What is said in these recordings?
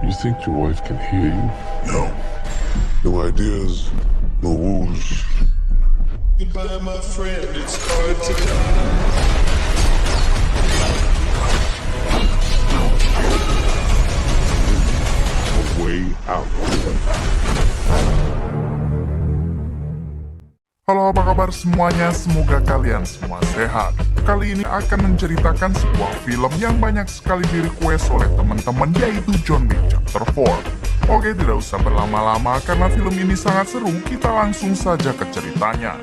You think your wife can hear you? No. No ideas, no rules. Goodbye, my friend. It's hard to die. A way out. Halo, apa kabar semuanya? Semoga kalian semua sehat. Kali ini akan menceritakan sebuah film yang banyak sekali di-request oleh teman-teman, yaitu John Wick Chapter 4. Oke, tidak usah berlama-lama karena film ini sangat seru, kita langsung saja ke ceritanya.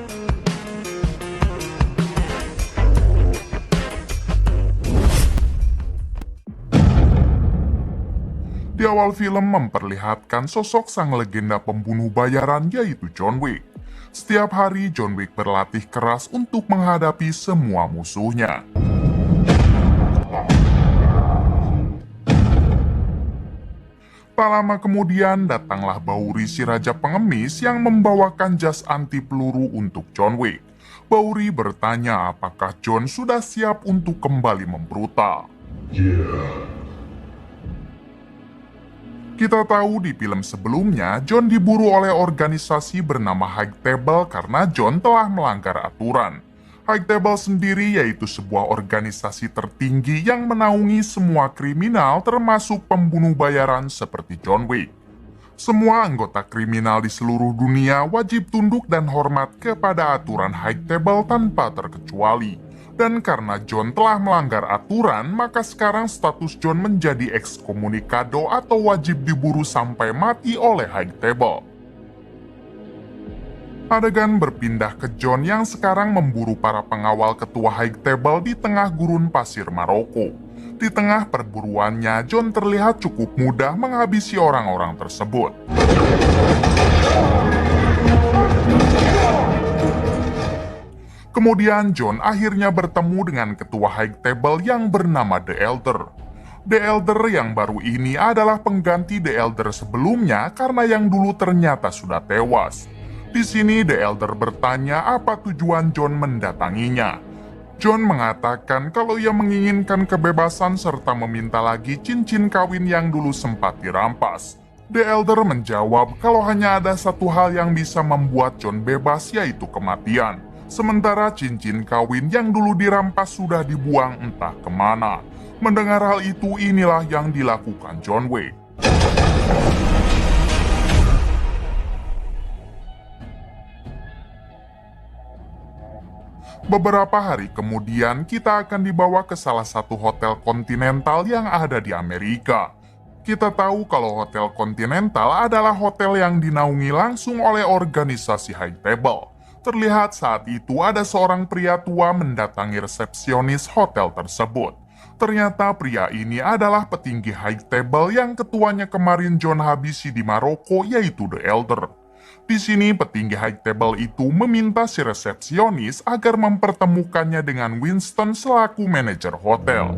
Di awal film memperlihatkan sosok sang legenda pembunuh bayaran, yaitu John Wick. Setiap hari John Wick berlatih keras untuk menghadapi semua musuhnya. Tak lama kemudian datanglah Bauri, si raja pengemis yang membawakan jas anti peluru untuk John Wick. Bauri bertanya apakah John sudah siap untuk kembali membrutal. Kita tahu di film sebelumnya, John diburu oleh organisasi bernama High Table karena John telah melanggar aturan. High Table sendiri yaitu sebuah organisasi tertinggi yang menaungi semua kriminal termasuk pembunuh bayaran seperti John Wick. Semua anggota kriminal di seluruh dunia wajib tunduk dan hormat kepada aturan High Table tanpa terkecuali. Dan karena John telah melanggar aturan, maka sekarang status John menjadi ekskomunikado atau wajib diburu sampai mati oleh High Table. Adegan berpindah ke John yang sekarang memburu para pengawal ketua High Table di tengah gurun pasir Maroko. Di tengah perburuannya, John terlihat cukup mudah menghabisi orang-orang tersebut. Kemudian John akhirnya bertemu dengan ketua High Table yang bernama The Elder. The Elder yang baru ini adalah pengganti The Elder sebelumnya karena yang dulu ternyata sudah tewas. Di sini The Elder bertanya apa tujuan John mendatanginya. John mengatakan kalau ia menginginkan kebebasan serta meminta lagi cincin kawin yang dulu sempat dirampas. The Elder menjawab kalau hanya ada satu hal yang bisa membuat John bebas, yaitu kematian. Sementara cincin kawin yang dulu dirampas sudah dibuang entah kemana. Mendengar hal itu, inilah yang dilakukan John Wick. Beberapa hari kemudian, kita akan dibawa ke salah satu hotel kontinental yang ada di Amerika. Kita tahu kalau hotel kontinental adalah hotel yang dinaungi langsung oleh organisasi High Table. Terlihat saat itu ada seorang pria tua mendatangi resepsionis hotel tersebut. Ternyata pria ini adalah petinggi High Table yang ketuanya kemarin John habisi di Maroko, yaitu The Elder. Di sini petinggi High Table itu meminta si resepsionis agar mempertemukannya dengan Winston selaku manajer hotel.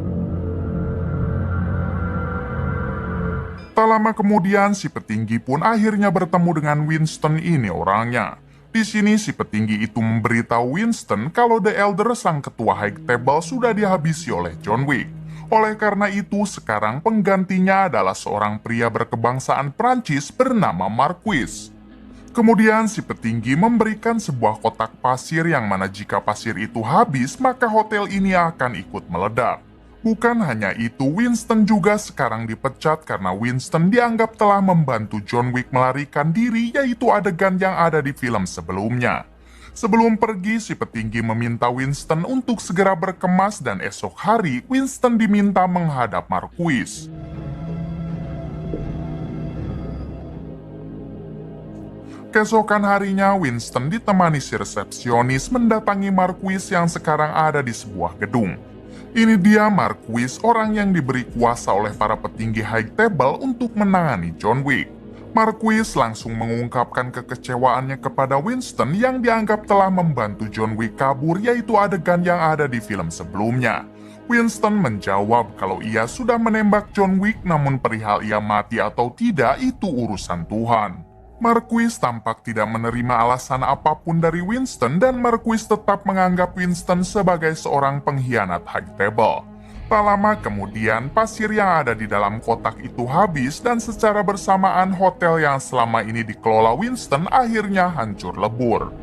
Tak lama kemudian si petinggi pun akhirnya bertemu dengan Winston, ini orangnya. Di sini si petinggi itu memberitahu Winston kalau The Elder sang ketua High Table sudah dihabisi oleh John Wick. Oleh karena itu sekarang penggantinya adalah seorang pria berkebangsaan Prancis bernama Marquis. Kemudian si petinggi memberikan sebuah kotak pasir yang mana jika pasir itu habis maka hotel ini akan ikut meledak. Bukan hanya itu, Winston juga sekarang dipecat karena Winston dianggap telah membantu John Wick melarikan diri, yaitu adegan yang ada di film sebelumnya. Sebelum pergi, si petinggi meminta Winston untuk segera berkemas dan esok hari Winston diminta menghadap Marquis. Keesokan harinya, Winston ditemani si resepsionis mendatangi Marquis yang sekarang ada di sebuah gedung. Ini dia Marquis, orang yang diberi kuasa oleh para petinggi High Table untuk menangani John Wick. Marquis langsung mengungkapkan kekecewaannya kepada Winston yang dianggap telah membantu John Wick kabur, yaitu adegan yang ada di film sebelumnya. Winston menjawab kalau ia sudah menembak John Wick, namun perihal ia mati atau tidak itu urusan Tuhan. Marquis tampak tidak menerima alasan apapun dari Winston dan Marquis tetap menganggap Winston sebagai seorang pengkhianat High Table. Tak lama kemudian, pasir yang ada di dalam kotak itu habis dan secara bersamaan hotel yang selama ini dikelola Winston akhirnya hancur lebur.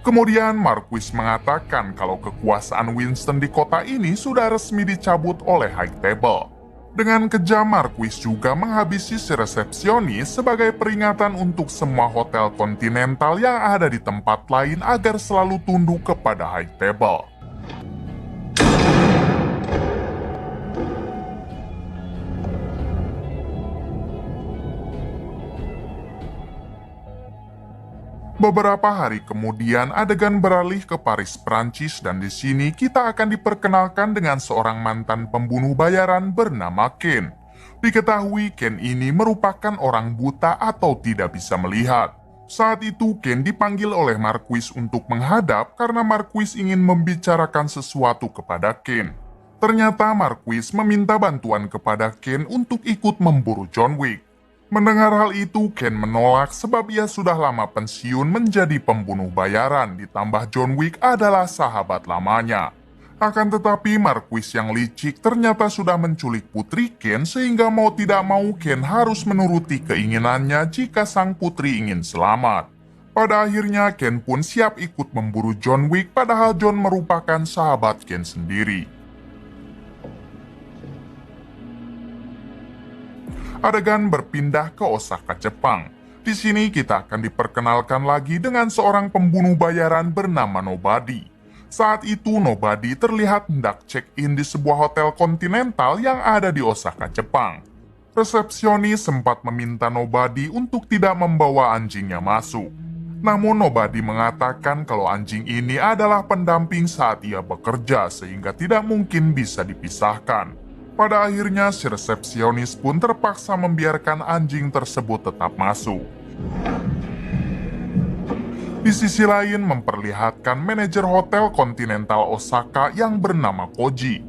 Kemudian Marquis mengatakan kalau kekuasaan Winston di kota ini sudah resmi dicabut oleh High Table. Dengan kejam, Marquis juga menghabisi si resepsionis sebagai peringatan untuk semua hotel kontinental yang ada di tempat lain agar selalu tunduk kepada High Table. Beberapa hari kemudian adegan beralih ke Paris, Prancis, dan di sini kita akan diperkenalkan dengan seorang mantan pembunuh bayaran bernama Ken. Diketahui Ken ini merupakan orang buta atau tidak bisa melihat. Saat itu Ken dipanggil oleh Marquis untuk menghadap karena Marquis ingin membicarakan sesuatu kepada Ken. Ternyata Marquis meminta bantuan kepada Ken untuk ikut memburu John Wick. Mendengar hal itu, Ken menolak sebab ia sudah lama pensiun menjadi pembunuh bayaran, ditambah John Wick adalah sahabat lamanya. Akan tetapi Marquis yang licik ternyata sudah menculik putri Ken sehingga mau tidak mau Ken harus menuruti keinginannya jika sang putri ingin selamat. Pada akhirnya Ken pun siap ikut memburu John Wick padahal John merupakan sahabat Ken sendiri. Adegan berpindah ke Osaka, Jepang. Di sini kita akan diperkenalkan lagi dengan seorang pembunuh bayaran bernama Nobody. Saat itu Nobody terlihat hendak check-in di sebuah hotel kontinental yang ada di Osaka, Jepang. Resepsionis sempat meminta Nobody untuk tidak membawa anjingnya masuk. Namun Nobody mengatakan kalau anjing ini adalah pendamping saat ia bekerja sehingga tidak mungkin bisa dipisahkan. Pada akhirnya si resepsionis pun terpaksa membiarkan anjing tersebut tetap masuk. Di sisi lain memperlihatkan manajer hotel kontinental Osaka yang bernama Koji.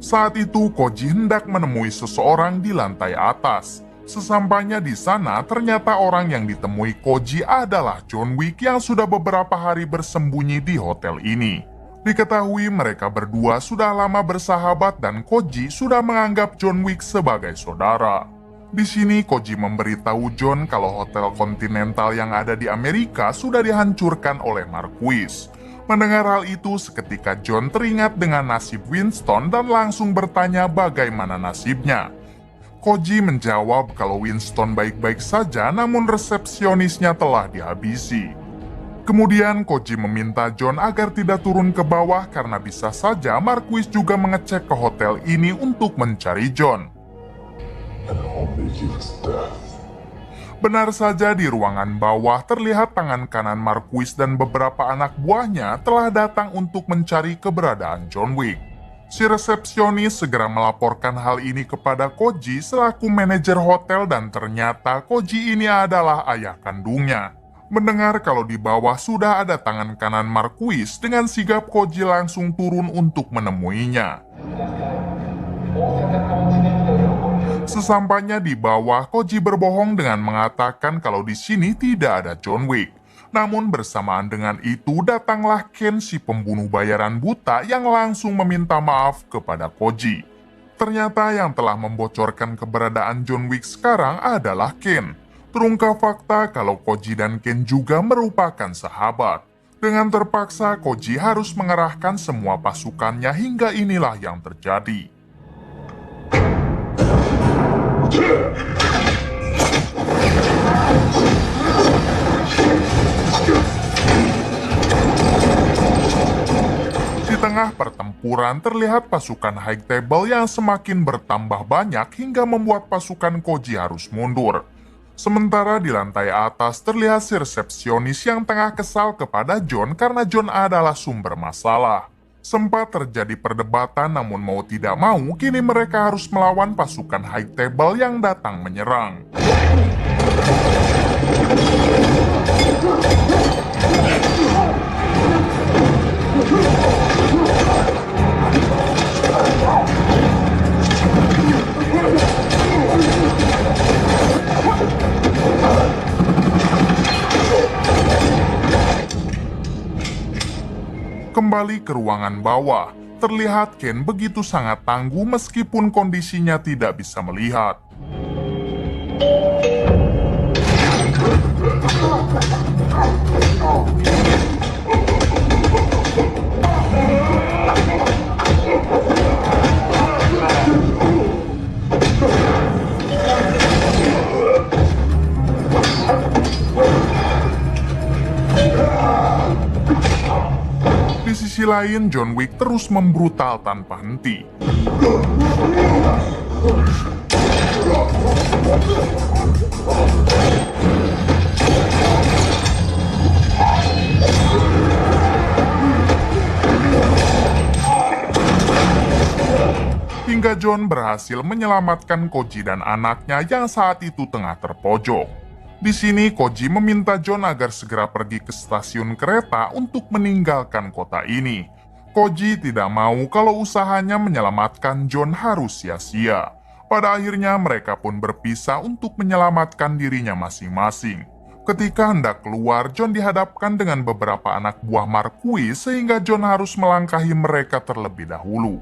Saat itu Koji hendak menemui seseorang di lantai atas. Sesampainya di sana ternyata orang yang ditemui Koji adalah John Wick yang sudah beberapa hari bersembunyi di hotel ini. Diketahui mereka berdua sudah lama bersahabat dan Koji sudah menganggap John Wick sebagai saudara. Di sini Koji memberitahu John kalau hotel kontinental yang ada di Amerika sudah dihancurkan oleh Marquis. Mendengar hal itu seketika John teringat dengan nasib Winston dan langsung bertanya bagaimana nasibnya. Koji menjawab kalau Winston baik-baik saja namun resepsionisnya telah dihabisi. Kemudian Koji meminta John agar tidak turun ke bawah karena bisa saja Marquis juga mengecek ke hotel ini untuk mencari John. Benar saja di ruangan bawah terlihat tangan kanan Marquis dan beberapa anak buahnya telah datang untuk mencari keberadaan John Wick. Si resepsionis segera melaporkan hal ini kepada Koji selaku manajer hotel dan ternyata Koji ini adalah ayah kandungnya. Mendengar kalau di bawah sudah ada tangan kanan Marquis, dengan sigap Koji langsung turun untuk menemuinya. Sesampainya di bawah, Koji berbohong dengan mengatakan kalau di sini tidak ada John Wick. Namun bersamaan dengan itu datanglah Ken si pembunuh bayaran buta yang langsung meminta maaf kepada Koji. Ternyata yang telah membocorkan keberadaan John Wick sekarang adalah Ken. Terungkap fakta kalau Koji dan Ken juga merupakan sahabat. Dengan terpaksa, Koji harus mengerahkan semua pasukannya hingga inilah yang terjadi. Di tengah pertempuran terlihat pasukan High Table yang semakin bertambah banyak hingga membuat pasukan Koji harus mundur. Sementara di lantai atas terlihat si resepsionis yang tengah kesal kepada John karena John adalah sumber masalah. Sempat terjadi perdebatan namun mau tidak mau kini mereka harus melawan pasukan High Table yang datang menyerang. Kembali ke ruangan bawah, terlihat Ken begitu sangat tangguh meskipun kondisinya tidak bisa melihat. Di sisi lain, John Wick terus membrutal tanpa henti. Hingga John berhasil menyelamatkan Koji dan anaknya yang saat itu tengah terpojok. Di sini Koji meminta John agar segera pergi ke stasiun kereta untuk meninggalkan kota ini. Koji tidak mau kalau usahanya menyelamatkan John harus sia-sia. Pada akhirnya mereka pun berpisah untuk menyelamatkan dirinya masing-masing. Ketika hendak keluar, John dihadapkan dengan beberapa anak buah Marquis sehingga John harus melangkahi mereka terlebih dahulu.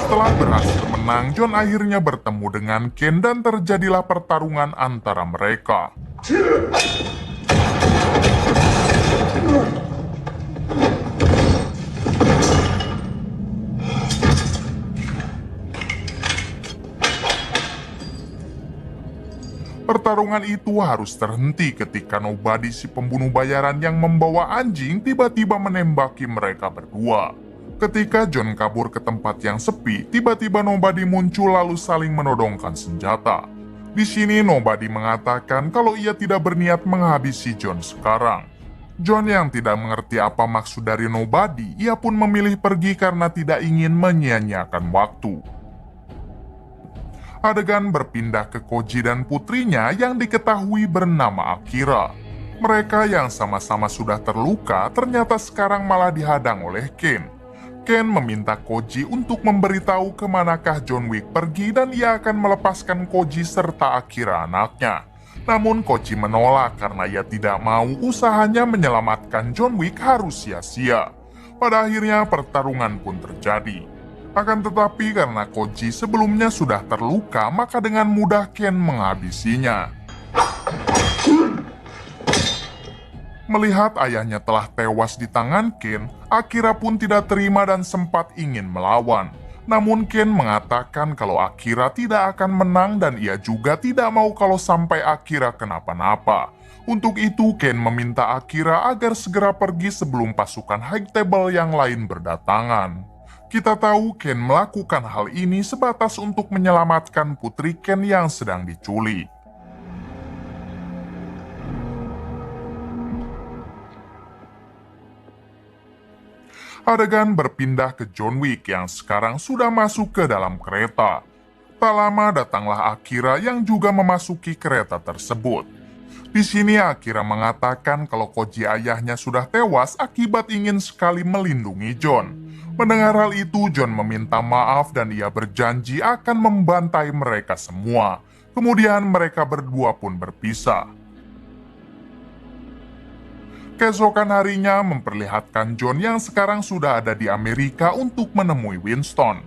Setelah berhasil menang, John akhirnya bertemu dengan Ken dan terjadilah pertarungan antara mereka. Pertarungan itu harus terhenti ketika Nobody, si pembunuh bayaran yang membawa anjing, tiba-tiba menembaki mereka berdua. Ketika John kabur ke tempat yang sepi, tiba-tiba Nobody muncul lalu saling menodongkan senjata. Di sini Nobody mengatakan kalau ia tidak berniat menghabisi John sekarang. John yang tidak mengerti apa maksud dari Nobody, ia pun memilih pergi karena tidak ingin menyia-nyiakan waktu. Adegan berpindah ke Koji dan putrinya yang diketahui bernama Akira. Mereka yang sama-sama sudah terluka ternyata sekarang malah dihadang oleh Ken. Ken meminta Koji untuk memberitahu kemanakah John Wick pergi dan ia akan melepaskan Koji serta Akira anaknya. Namun Koji menolak karena ia tidak mau usahanya menyelamatkan John Wick harus sia-sia. Pada akhirnya pertarungan pun terjadi. Akan tetapi karena Koji sebelumnya sudah terluka, maka dengan mudah Ken menghabisinya. Melihat ayahnya telah tewas di tangan Ken, Akira pun tidak terima dan sempat ingin melawan. Namun Ken mengatakan kalau Akira tidak akan menang dan ia juga tidak mau kalau sampai Akira kenapa-napa. Untuk itu Ken meminta Akira agar segera pergi sebelum pasukan High Table yang lain berdatangan. Kita tahu Ken melakukan hal ini sebatas untuk menyelamatkan putri Ken yang sedang diculik. Adegan berpindah ke John Wick yang sekarang sudah masuk ke dalam kereta. Tak lama datanglah Akira yang juga memasuki kereta tersebut. Di sini Akira mengatakan kalau Koji ayahnya sudah tewas akibat ingin sekali melindungi John. Mendengar hal itu, John meminta maaf dan ia berjanji akan membantai mereka semua. Kemudian mereka berdua pun berpisah. Keesokan harinya memperlihatkan John yang sekarang sudah ada di Amerika untuk menemui Winston.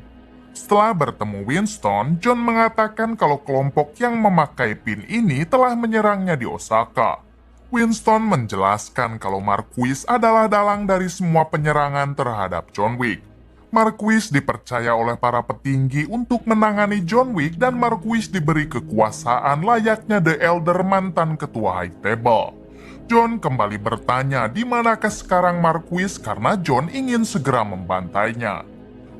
Setelah bertemu Winston, John mengatakan kalau kelompok yang memakai pin ini telah menyerangnya di Osaka. Winston menjelaskan kalau Marquis adalah dalang dari semua penyerangan terhadap John Wick. Marquis dipercaya oleh para petinggi untuk menangani John Wick dan Marquis diberi kekuasaan layaknya The Elder, mantan ketua High Table. John kembali bertanya di manakah sekarang Marquis karena John ingin segera membantainya.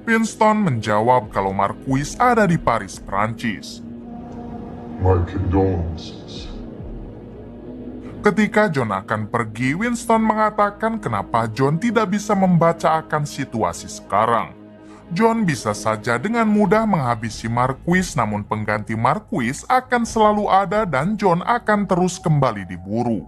Winston menjawab kalau Marquis ada di Paris, Prancis. My condolences. Ketika John akan pergi, Winston mengatakan kenapa John tidak bisa membaca akan situasi sekarang. John bisa saja dengan mudah menghabisi Marquis, namun pengganti Marquis akan selalu ada dan John akan terus kembali diburu.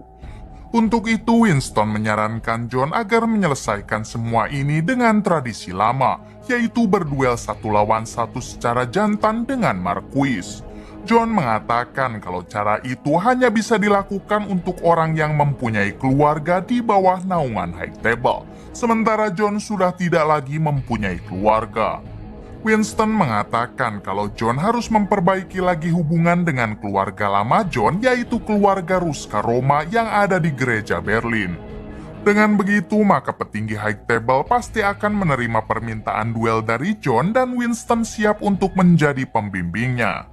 Untuk itu, Winston menyarankan John agar menyelesaikan semua ini dengan tradisi lama, yaitu berduel 1 lawan 1 secara jantan dengan Marquis. John mengatakan kalau cara itu hanya bisa dilakukan untuk orang yang mempunyai keluarga di bawah naungan High Table, sementara John sudah tidak lagi mempunyai keluarga. Winston mengatakan kalau John harus memperbaiki lagi hubungan dengan keluarga lama John, yaitu keluarga Ruska Roma yang ada di gereja Berlin. Dengan begitu, maka petinggi High Table pasti akan menerima permintaan duel dari John dan Winston siap untuk menjadi pembimbingnya.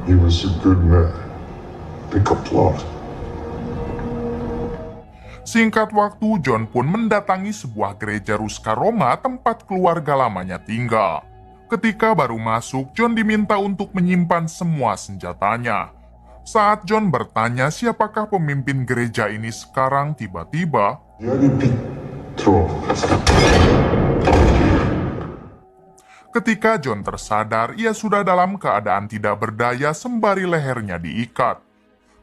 He was a good man. Pick a plot. Singkat waktu, John pun mendatangi sebuah gereja Ruska Roma tempat keluarga lamanya tinggal. Ketika baru masuk, John diminta untuk menyimpan semua senjatanya. Saat John bertanya siapakah pemimpin gereja ini sekarang, tiba-tiba Yari Petrov. ketika John tersadar, ia sudah dalam keadaan tidak berdaya sembari lehernya diikat.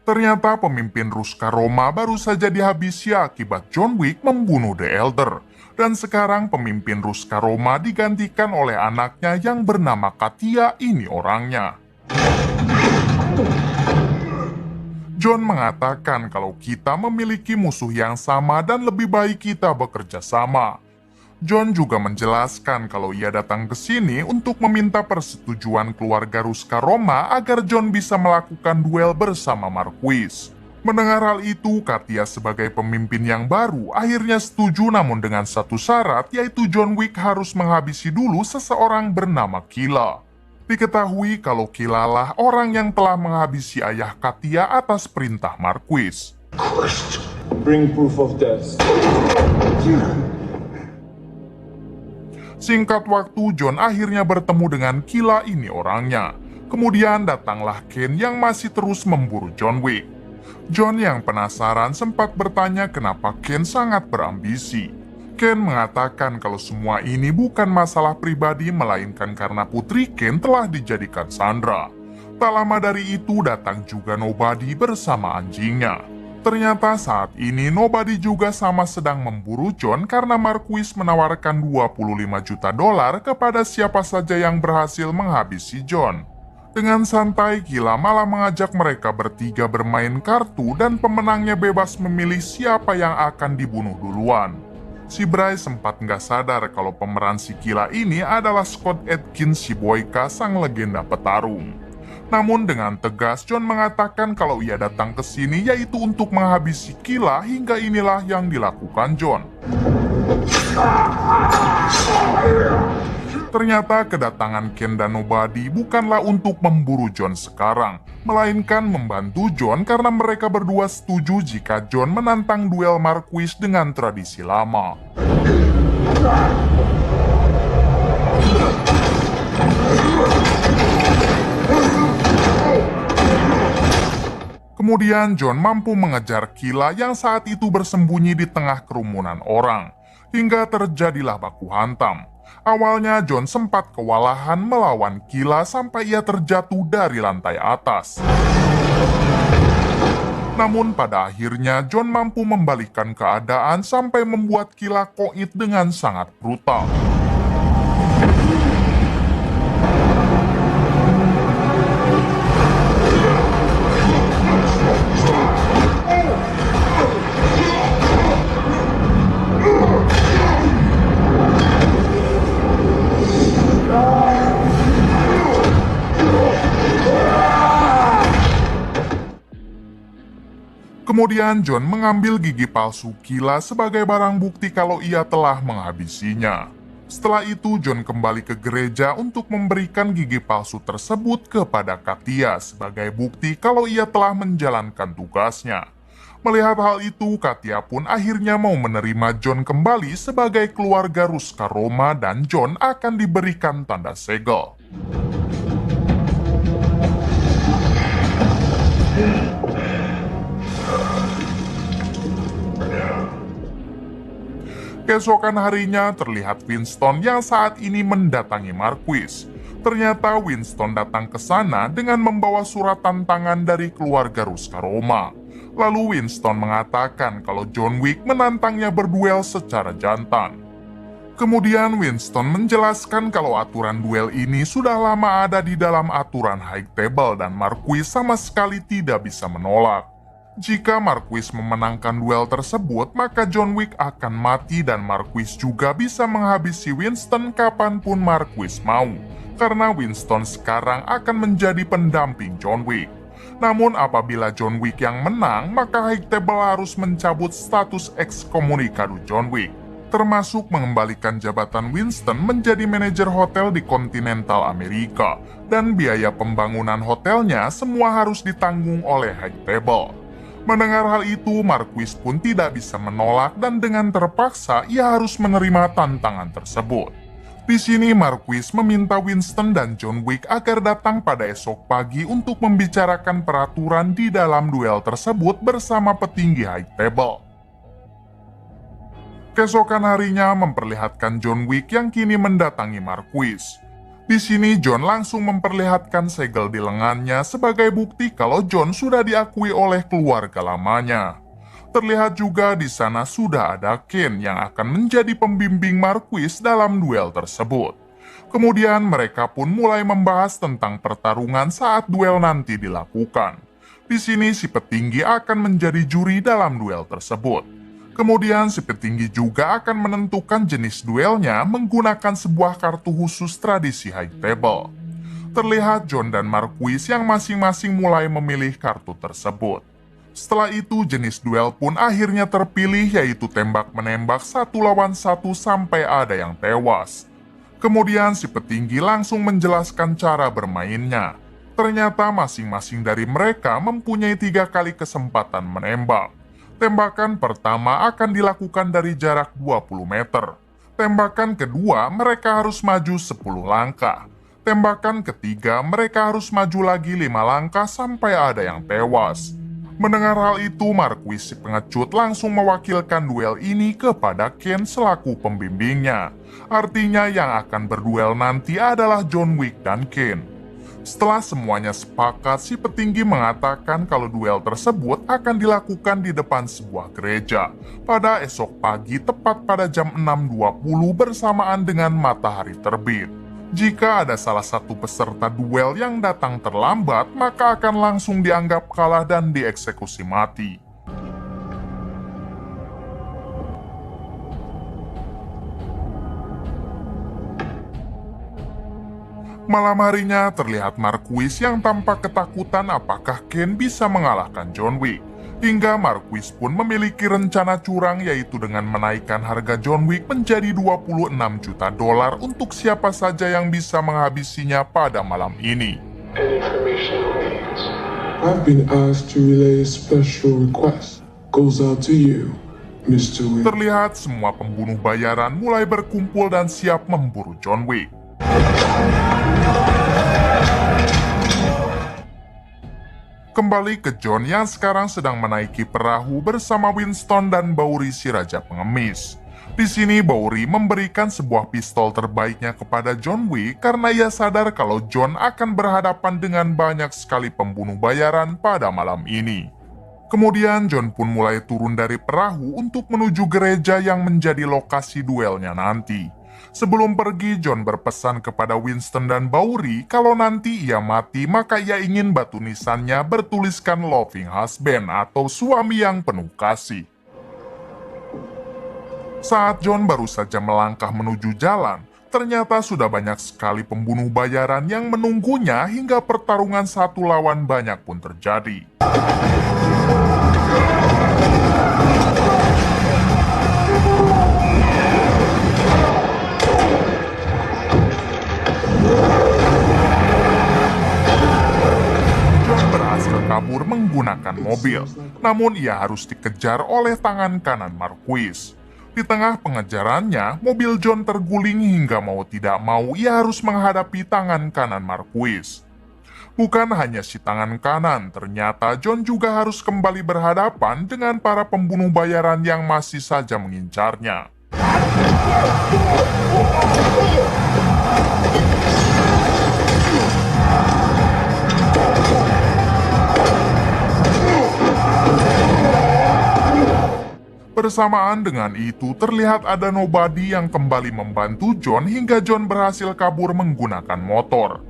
Ternyata pemimpin Ruska Roma baru saja dihabisi akibat John Wick membunuh The Elder. Dan sekarang pemimpin Ruska Roma digantikan oleh anaknya yang bernama Katia, ini orangnya. John mengatakan kalau kita memiliki musuh yang sama dan lebih baik kita bekerja sama. John juga menjelaskan kalau ia datang ke sini untuk meminta persetujuan keluarga Ruska Roma agar John bisa melakukan duel bersama Marquis. Mendengar hal itu, Katia sebagai pemimpin yang baru akhirnya setuju, namun dengan satu syarat, yaitu John Wick harus menghabisi dulu seseorang bernama Kila. Diketahui kalau Kila lah orang yang telah menghabisi ayah Katia atas perintah Marquis. Bring proof of death. Singkat waktu, John akhirnya bertemu dengan Kila, ini orangnya. Kemudian datanglah Ken yang masih terus memburu John Wick. John yang penasaran sempat bertanya kenapa Ken sangat berambisi. Ken mengatakan kalau semua ini bukan masalah pribadi, melainkan karena putri Ken telah dijadikan sandera. Tak lama dari itu datang juga Nobody bersama anjingnya. Ternyata saat ini Nobody juga sama sedang memburu John karena Marquis menawarkan $25 juta kepada siapa saja yang berhasil menghabisi John. Dengan santai, Kila malah mengajak mereka bertiga bermain kartu dan pemenangnya bebas memilih siapa yang akan dibunuh duluan. Si Bray sempat nggak sadar kalau pemeran si Kila ini adalah Scott Adkins, si Boyka, sang legenda petarung. Namun dengan tegas, John mengatakan kalau ia datang ke sini yaitu untuk menghabisi Kila, hingga inilah yang dilakukan John. Ternyata kedatangan Ken dan Nobody bukanlah untuk memburu John sekarang, melainkan membantu John karena mereka berdua setuju jika John menantang duel Marquis dengan tradisi lama. Kemudian John mampu mengejar Kila yang saat itu bersembunyi di tengah kerumunan orang, hingga terjadilah baku hantam. Awalnya John sempat kewalahan melawan Kila sampai ia terjatuh dari lantai atas. Namun pada akhirnya John mampu membalikkan keadaan sampai membuat Kila koit dengan sangat brutal. Kemudian John mengambil gigi palsu Kila sebagai barang bukti kalau ia telah menghabisinya. Setelah itu John kembali ke gereja untuk memberikan gigi palsu tersebut kepada Katia sebagai bukti kalau ia telah menjalankan tugasnya. Melihat hal itu, Katia pun akhirnya mau menerima John kembali sebagai keluarga Ruska Roma dan John akan diberikan tanda segel. Keesokan harinya terlihat Winston yang saat ini mendatangi Marquis. Ternyata Winston datang ke sana dengan membawa surat tantangan dari keluarga Ruska Roma. Lalu Winston mengatakan kalau John Wick menantangnya berduel secara jantan. Kemudian Winston menjelaskan kalau aturan duel ini sudah lama ada di dalam aturan High Table dan Marquis sama sekali tidak bisa menolak. Jika Marquis memenangkan duel tersebut, maka John Wick akan mati dan Marquis juga bisa menghabisi Winston kapanpun Marquis mau, karena Winston sekarang akan menjadi pendamping John Wick. Namun apabila John Wick yang menang, maka High Table harus mencabut status ekskomunikado John Wick, termasuk mengembalikan jabatan Winston menjadi manajer hotel di kontinental Amerika, dan biaya pembangunan hotelnya semua harus ditanggung oleh High Table. Mendengar hal itu, Marquis pun tidak bisa menolak dan dengan terpaksa ia harus menerima tantangan tersebut. Di sini Marquis meminta Winston dan John Wick agar datang pada esok pagi untuk membicarakan peraturan di dalam duel tersebut bersama petinggi High Table. Keesokan harinya memperlihatkan John Wick yang kini mendatangi Marquis. Di sini John langsung memperlihatkan segel di lengannya sebagai bukti kalau John sudah diakui oleh keluarga lamanya. Terlihat juga di sana sudah ada Ken yang akan menjadi pembimbing Marquis dalam duel tersebut. Kemudian mereka pun mulai membahas tentang pertarungan saat duel nanti dilakukan. Di sini si petinggi akan menjadi juri dalam duel tersebut. Kemudian si petinggi juga akan menentukan jenis duelnya menggunakan sebuah kartu khusus tradisi High Table. Terlihat John dan Marquis yang masing-masing mulai memilih kartu tersebut. Setelah itu jenis duel pun akhirnya terpilih, yaitu tembak-menembak 1 lawan 1 sampai ada yang tewas. Kemudian si petinggi langsung menjelaskan cara bermainnya. Ternyata masing-masing dari mereka mempunyai 3 kali kesempatan menembak. Tembakan pertama akan dilakukan dari jarak 20 meter. Tembakan kedua mereka harus maju 10 langkah. Tembakan ketiga mereka harus maju lagi 5 langkah sampai ada yang tewas. Mendengar hal itu, Marquis si pengecut langsung mewakilkan duel ini kepada Ken selaku pembimbingnya. Artinya yang akan berduel nanti adalah John Wick dan Ken. Setelah semuanya sepakat, si petinggi mengatakan kalau duel tersebut akan dilakukan di depan sebuah gereja pada esok pagi tepat pada jam 6.20 bersamaan dengan matahari terbit. Jika ada salah satu peserta duel yang datang terlambat, maka akan langsung dianggap kalah dan dieksekusi mati. Malam harinya terlihat Marquis yang tampak ketakutan apakah Ken bisa mengalahkan John Wick. Hingga Marquis pun memiliki rencana curang, yaitu dengan menaikkan harga John Wick menjadi $26 juta untuk siapa saja yang bisa menghabisinya pada malam ini. I've been asked to relay a special request. Goes out to you, Mr. Wick. Terlihat semua pembunuh bayaran mulai berkumpul dan siap memburu John Wick. Kembali ke John yang sekarang sedang menaiki perahu bersama Winston dan Bowery si Raja Pengemis. Di sini Bowery memberikan sebuah pistol terbaiknya kepada John Wick karena ia sadar kalau John akan berhadapan dengan banyak sekali pembunuh bayaran pada malam ini. Kemudian John pun mulai turun dari perahu untuk menuju gereja yang menjadi lokasi duelnya nanti. Sebelum pergi, John berpesan kepada Winston dan Bowery kalau nanti ia mati maka ia ingin batu nisannya bertuliskan Loving Husband atau suami yang penuh kasih. Saat John baru saja melangkah menuju jalan, ternyata sudah banyak sekali pembunuh bayaran yang menunggunya hingga pertarungan 1 lawan banyak pun terjadi. Kabur menggunakan mobil, namun ia harus dikejar oleh tangan kanan Marquis. Di tengah pengejarannya, mobil John terguling hingga mau tidak mau ia harus menghadapi tangan kanan Marquis. Bukan hanya si tangan kanan, ternyata John juga harus kembali berhadapan dengan para pembunuh bayaran yang masih saja mengincarnya. Bersamaan dengan itu, terlihat ada nobody yang kembali membantu John hingga John berhasil kabur menggunakan motor.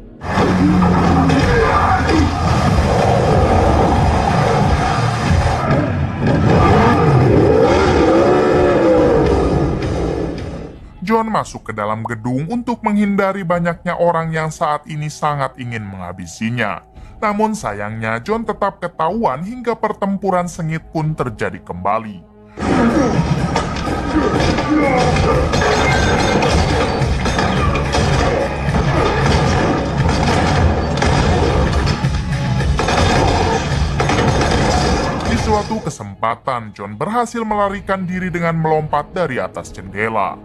John masuk ke dalam gedung untuk menghindari banyaknya orang yang saat ini sangat ingin menghabisinya. Namun sayangnya John tetap ketahuan hingga pertempuran sengit pun terjadi kembali. Di suatu kesempatan, John berhasil melarikan diri dengan melompat dari atas jendela.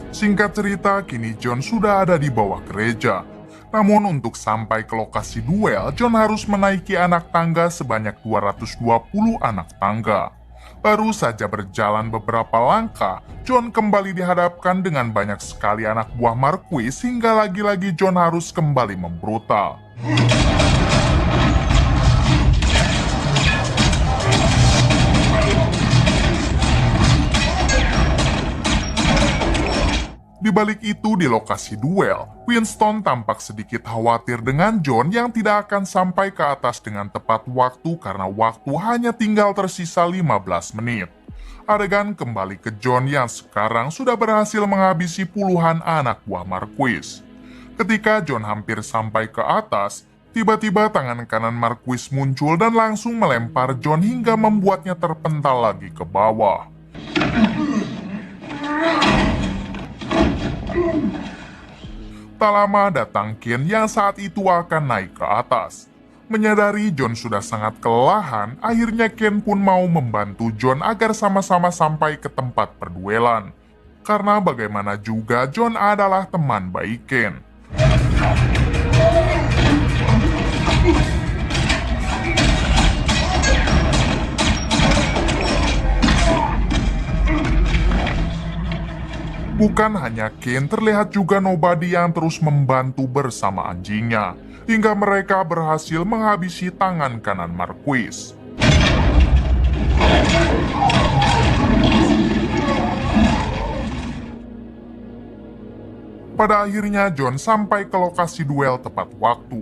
Singkat cerita, kini John sudah ada di bawah gereja. Namun untuk sampai ke lokasi duel, John harus menaiki anak tangga sebanyak 220 anak tangga. Baru saja berjalan beberapa langkah, John kembali dihadapkan dengan banyak sekali anak buah Marquis hingga lagi-lagi John harus kembali membrutal. Di balik itu, di lokasi duel, Winston tampak sedikit khawatir dengan John yang tidak akan sampai ke atas dengan tepat waktu karena waktu hanya tinggal tersisa 15 menit. Adegan kembali ke John yang sekarang sudah berhasil menghabisi puluhan anak buah Marquis. Ketika John hampir sampai ke atas, tiba-tiba tangan kanan Marquis muncul dan langsung melempar John hingga membuatnya terpental lagi ke bawah. Tak lama datang Ken yang saat itu akan naik ke atas. Menyadari John sudah sangat kelelahan, akhirnya Ken pun mau membantu John agar sama-sama sampai ke tempat perduelan. Karena bagaimanapun juga John adalah teman baik Ken. Bukan hanya Ken, terlihat juga nobody yang terus membantu bersama anjingnya, hingga mereka berhasil menghabisi tangan kanan Marquis. Pada akhirnya John sampai ke lokasi duel tepat waktu.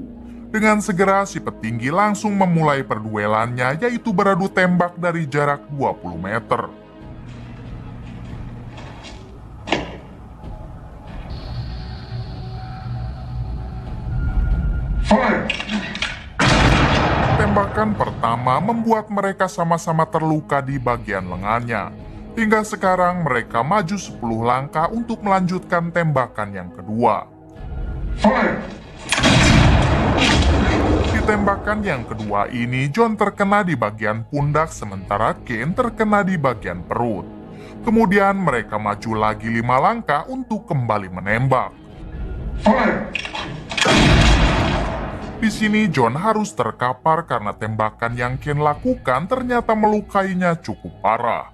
Dengan segera si petinggi langsung memulai perduelannya, yaitu beradu tembak dari jarak 20 meter. Tembakan pertama membuat mereka sama-sama terluka di bagian lengannya. Hingga sekarang mereka maju 10 langkah untuk melanjutkan tembakan yang kedua. Di tembakan yang kedua ini, John terkena di bagian pundak sementara Ken terkena di bagian perut. Kemudian mereka maju lagi 5 langkah untuk kembali menembak. Di sini John harus terkapar karena tembakan yang Ken lakukan ternyata melukainya cukup parah.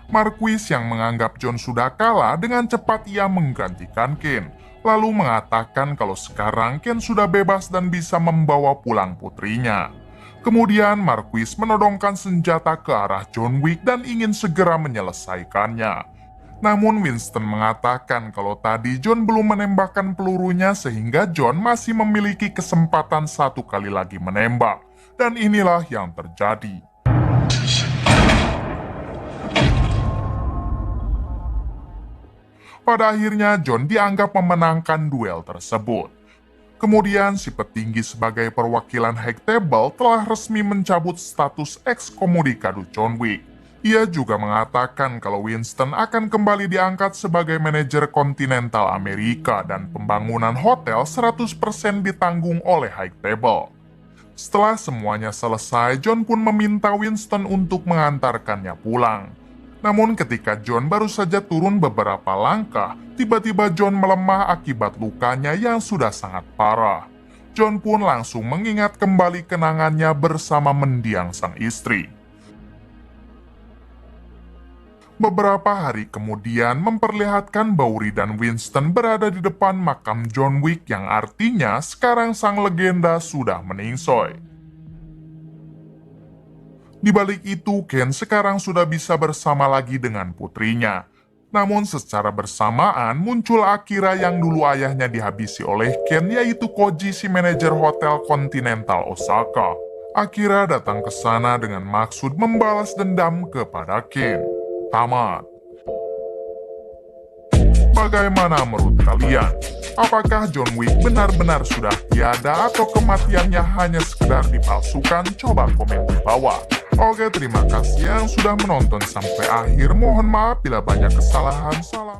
Marquis yang menganggap John sudah kalah dengan cepat ia menggantikan Ken, lalu mengatakan kalau sekarang Ken sudah bebas dan bisa membawa pulang putrinya. Kemudian Marquis menodongkan senjata ke arah John Wick dan ingin segera menyelesaikannya. Namun Winston mengatakan kalau tadi John belum menembakkan pelurunya sehingga John masih memiliki kesempatan 1 kali lagi menembak. Dan inilah yang terjadi. Pada akhirnya John dianggap memenangkan duel tersebut. Kemudian si petinggi sebagai perwakilan High Table telah resmi mencabut status ekskomunikado John Wick. Ia juga mengatakan kalau Winston akan kembali diangkat sebagai manajer kontinental Amerika dan pembangunan hotel 100% ditanggung oleh High Table. Setelah semuanya selesai, John pun meminta Winston untuk mengantarkannya pulang. Namun ketika John baru saja turun beberapa langkah, tiba-tiba John melemah akibat lukanya yang sudah sangat parah. John pun langsung mengingat kembali kenangannya bersama mendiang sang istri. Beberapa hari kemudian memperlihatkan Bowery dan Winston berada di depan makam John Wick yang artinya sekarang sang legenda sudah meningsoi. Di balik itu, Ken sekarang sudah bisa bersama lagi dengan putrinya. Namun secara bersamaan muncul Akira yang dulu ayahnya dihabisi oleh Ken, yaitu Koji, si manajer hotel Continental Osaka. Akira datang ke sana dengan maksud membalas dendam kepada Ken. Tamat. Bagaimana menurut kalian? Apakah John Wick benar-benar sudah tiada atau kematiannya hanya sekedar dipalsukan? Coba komen di bawah. Oke, terima kasih yang sudah menonton sampai akhir. Mohon maaf bila banyak kesalahan. Salam.